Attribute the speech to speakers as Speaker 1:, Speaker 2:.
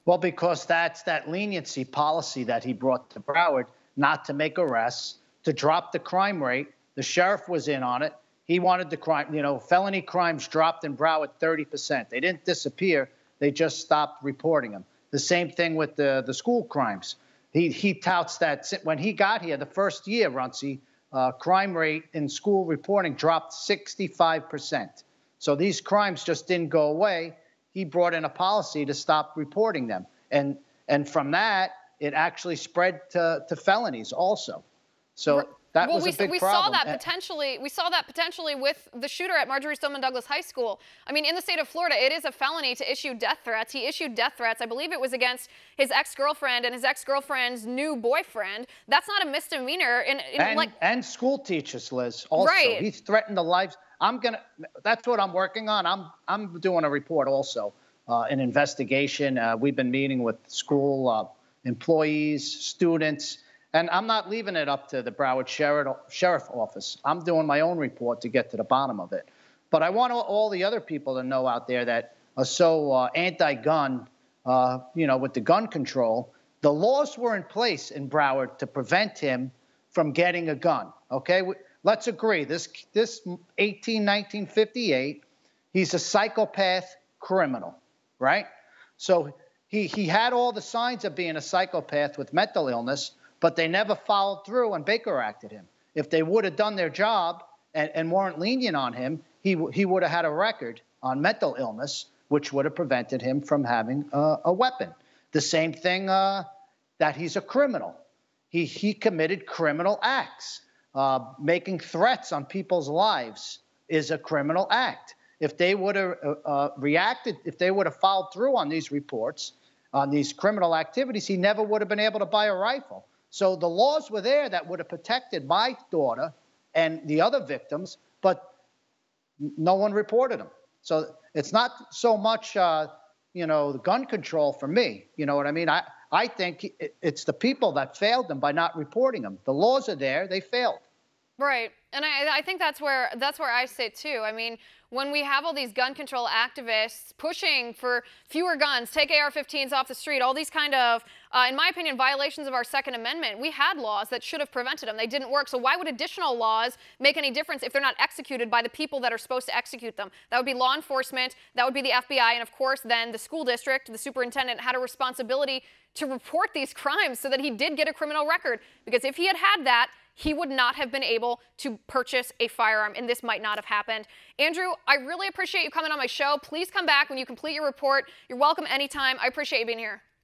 Speaker 1: Well, because that's that leniency policy that he brought to Broward, not to make arrests, to drop the crime rate. The sheriff was in on it. He wanted the crime, felony crimes dropped in Broward 30%. They didn't disappear. They just stopped reporting them. The same thing with the school crimes. He touts that when he got here, the first year, Runcie, crime rate in school reporting dropped 65%. So these crimes just didn't go away. He brought in a policy to stop reporting them. And from that, it actually spread to felonies also. So that was a big problem.
Speaker 2: We saw that potentially with the shooter at Marjorie Stoneman Douglas High School. I mean, in the state of Florida, it is a felony to issue death threats. He issued death threats. I believe it was against his ex-girlfriend and his ex-girlfriend's new boyfriend. That's not a misdemeanor.
Speaker 1: And school teachers, Liz. Also,
Speaker 2: right.
Speaker 1: He's threatened the lives. That's what I'm working on. I'm doing a report also, an investigation. We've been meeting with school employees, students. And I'm not leaving it up to the Broward Sheriff Office. I'm doing my own report to get to the bottom of it. But I want all the other people to know out there that are so anti-gun, with the gun control. The laws were in place in Broward to prevent him from getting a gun. Okay, let's agree. This 1958, he's a psychopath criminal, right? So he had all the signs of being a psychopath with mental illness, but they never followed through and Baker acted him. If they would have done their job and weren't lenient on him, he would have had a record on mental illness, which would have prevented him from having a weapon. The same thing that he's a criminal. He committed criminal acts. Making threats on people's lives is a criminal act. If they would have reacted, if they would have followed through on these reports, on these criminal activities, he never would have been able to buy a rifle. So the laws were there that would have protected my daughter and the other victims, but no one reported them. So it's not so much, the gun control for me. You know what I mean? I think it's the people that failed them by not reporting them. The laws are there. They failed.
Speaker 2: Right. And I think that's where I sit too. I mean, when we have all these gun control activists pushing for fewer guns, take AR-15s off the street, all these kind of, in my opinion, violations of our Second Amendment, we had laws that should have prevented them. They didn't work. So why would additional laws make any difference if they're not executed by the people that are supposed to execute them? That would be law enforcement. That would be the FBI. And of course, then the school district, the superintendent had a responsibility to report these crimes so that he did get a criminal record. Because if he had had that, he would not have been able to purchase a firearm, and this might not have happened. Andrew, I really appreciate you coming on my show. Please come back when you complete your report. You're welcome anytime. I appreciate you being here.